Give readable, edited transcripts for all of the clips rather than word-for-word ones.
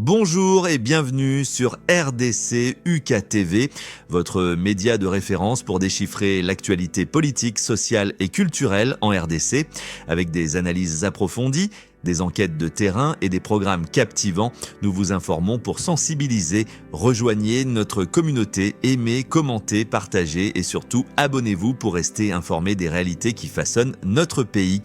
Bonjour et bienvenue sur RDC UKTV, votre média de référence pour déchiffrer l'actualité politique, sociale et culturelle en RDC, avec des analyses approfondies, des enquêtes de terrain et des programmes captivants. Nous vous informons pour sensibiliser. Rejoignez notre communauté, aimez, commentez, partagez et surtout abonnez-vous pour rester informés des réalités qui façonnent notre pays.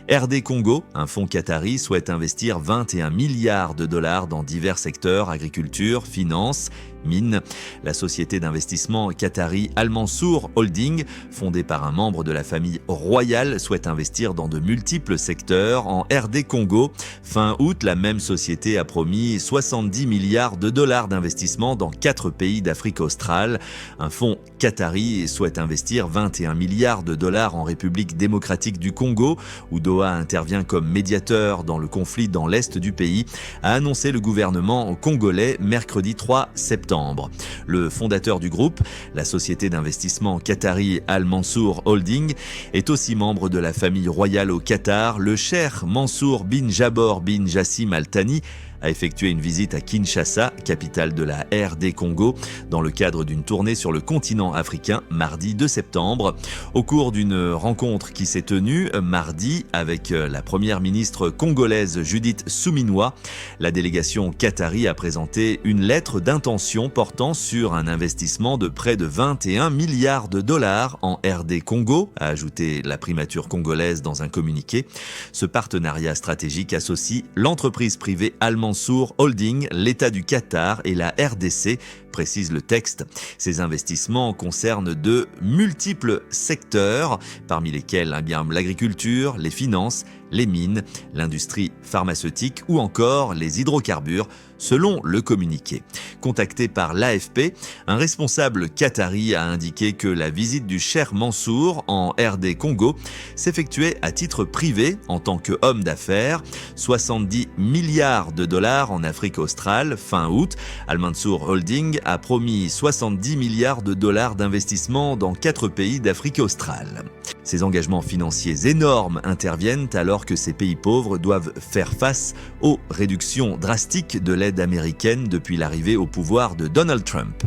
RD Congo, un fonds qatari, souhaite investir 21 milliards de dollars dans divers secteurs, agriculture, finance, mines. La société d'investissement qatari Al Mansour Holding, fondée par un membre de la famille royale, souhaite investir dans de multiples secteurs en RD Congo. Fin août, la même société a promis 70 milliards de dollars d'investissement dans 4 pays d'Afrique australe. Un fonds qatari souhaite investir 21 milliards de dollars en République démocratique du Congo, où Doha intervient comme médiateur dans le conflit dans l'est du pays, a annoncé le gouvernement congolais mercredi 3 septembre. Le fondateur du groupe, la société d'investissement qatari Al Mansour Holding, est aussi membre de la famille royale au Qatar. Le cheikh Mansour bin Jabor bin Jassim Al Thani a effectué une visite à Kinshasa, capitale de la RD Congo, dans le cadre d'une tournée sur le continent africain mardi 2 septembre. Au cours d'une rencontre qui s'est tenue mardi avec la première ministre congolaise Judith Suminwa, la délégation qatari a présenté une lettre d'intention portant sur un investissement de près de 21 milliards de dollars en RD Congo, a ajouté la primature congolaise dans un communiqué. Ce partenariat stratégique associe l'entreprise privée Al Mansour Holding, l'État du Qatar et la RDC, précise le texte. Ces investissements concernent de multiples secteurs, parmi lesquels l'agriculture, les finances, les mines, l'industrie pharmaceutique ou encore les hydrocarbures, selon le communiqué. Contacté par l'AFP, un responsable qatari a indiqué que la visite du cheikh Mansour en RD Congo s'effectuait à titre privé en tant qu'homme d'affaires. 70 milliards de dollars en Afrique australe, fin août. Al Mansour Holding a promis 70 milliards de dollars d'investissement dans 4 pays d'Afrique australe. Ces engagements financiers énormes interviennent alors que ces pays pauvres doivent faire face aux réductions drastiques de l'aide américaine depuis l'arrivée au pouvoir de Donald Trump.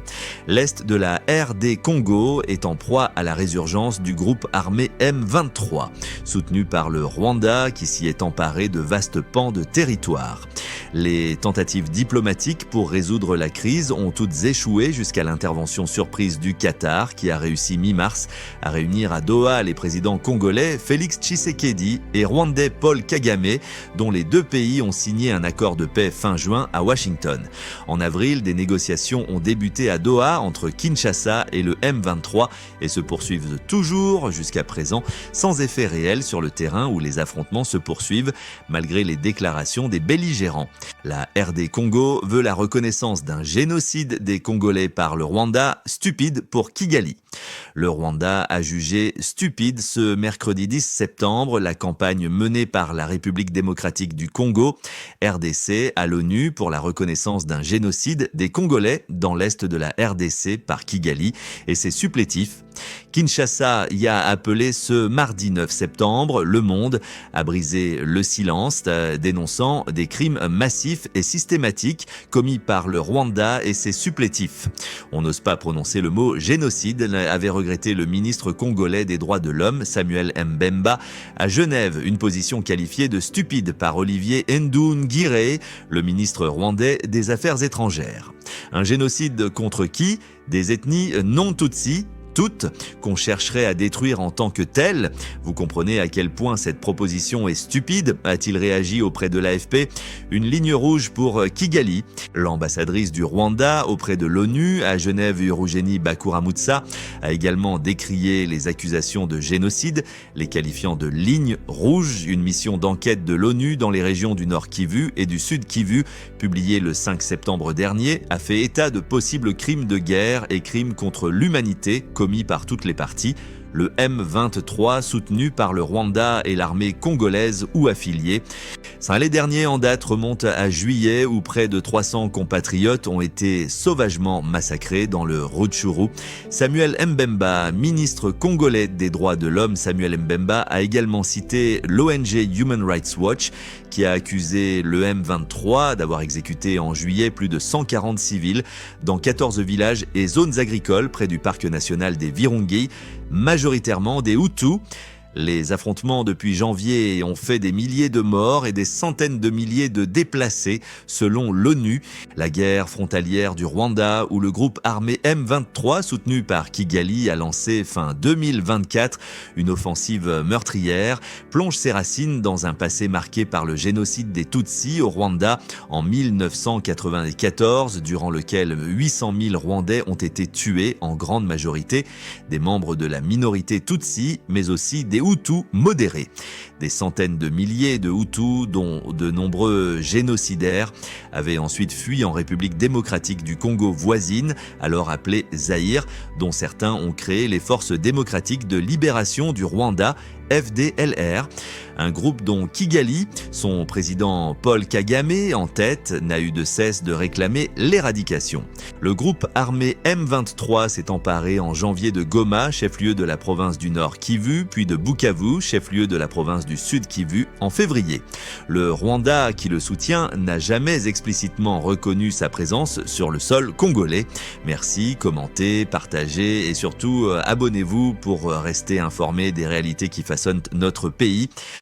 L'Est de la RD Congo est en proie à la résurgence du groupe armé M23, soutenu par le Rwanda qui s'y est emparé de vastes pans de territoire. Les tentatives diplomatiques pour résoudre la crise ont toutes échoué jusqu'à l'intervention surprise du Qatar qui a réussi mi-mars à réunir à Doha les présidents congolais Félix Tshisekedi et rwandais Paul Kagame, dont les deux pays ont signé un accord de paix fin juin à Washington. En avril, des négociations ont débuté à Doha entre Kinshasa et le M23 et se poursuivent toujours jusqu'à présent sans effet réel sur le terrain où les affrontements se poursuivent malgré les déclarations des belligérants. La RD Congo veut la reconnaissance d'un génocide des Congolais par le Rwanda, stupide pour Kigali. Le Rwanda a jugé stupide ce mercredi 10 septembre la campagne menée par la République démocratique du Congo, RDC, à l'ONU pour la reconnaissance d'un génocide des Congolais dans l'est de la RDC par Kigali et ses supplétifs. Kinshasa y a appelé ce mardi 9 septembre. Le Monde a brisé le silence, dénonçant des crimes massifs et systématiques commis par le Rwanda et ses supplétifs. On n'ose pas prononcer le mot génocide, avait regretté le ministre congolais des droits de l'homme, Samuel Mbemba, à Genève, une position qualifiée de stupide par Olivier Nduhungirehe, le ministre rwandais des Affaires étrangères. Un génocide contre qui? Des ethnies non tutsis, toutes, qu'on chercherait à détruire en tant que telles. Vous comprenez à quel point cette proposition est stupide, a-t-il réagi auprès de l'AFP. Une ligne rouge pour Kigali. L'ambassadrice du Rwanda auprès de l'ONU à Genève, Urugeni Bakuramutsa, a également décrié les accusations de génocide, les qualifiant de ligne rouge. Une mission d'enquête de l'ONU dans les régions du Nord Kivu et du Sud Kivu, publiée le 5 septembre dernier, a fait état de possibles crimes de guerre et crimes contre l'humanité commis par toutes les parties. le M23 soutenu par le Rwanda et l'armée congolaise ou affiliée. Les derniers en date remontent à juillet où près de 300 compatriotes ont été sauvagement massacrés dans le Rutshuru. Samuel Mbemba, ministre congolais des droits de l'homme, Samuel Mbemba a également cité l'ONG Human Rights Watch qui a accusé le M23 d'avoir exécuté en juillet plus de 140 civils dans 14 villages et zones agricoles près du parc national des Virungi, majoritairement des Hutus. Les affrontements depuis janvier ont fait des milliers de morts et des centaines de milliers de déplacés, selon l'ONU. La guerre frontalière du Rwanda, où le groupe armé M23, soutenu par Kigali, a lancé fin 2024 une offensive meurtrière, plonge ses racines dans un passé marqué par le génocide des Tutsis au Rwanda en 1994, durant lequel 800 000 Rwandais ont été tués, en grande majorité des membres de la minorité Tutsi, mais aussi des Hutus modérés. Des centaines de milliers de Hutus, dont de nombreux génocidaires, avaient ensuite fui en République démocratique du Congo voisine, alors appelée Zaïre, dont certains ont créé les Forces démocratiques de libération du Rwanda, FDLR, un groupe dont Kigali, son président Paul Kagame en tête, n'a eu de cesse de réclamer l'éradication. Le groupe armé M23 s'est emparé en janvier de Goma, chef-lieu de la province du Nord Kivu, puis de Bukavu, chef-lieu de la province du Sud Kivu, en février. Le Rwanda, qui le soutient, n'a jamais explicitement reconnu sa présence sur le sol congolais. Merci, commentez, partagez et surtout abonnez-vous pour rester informé des réalités qui façonnent notre pays.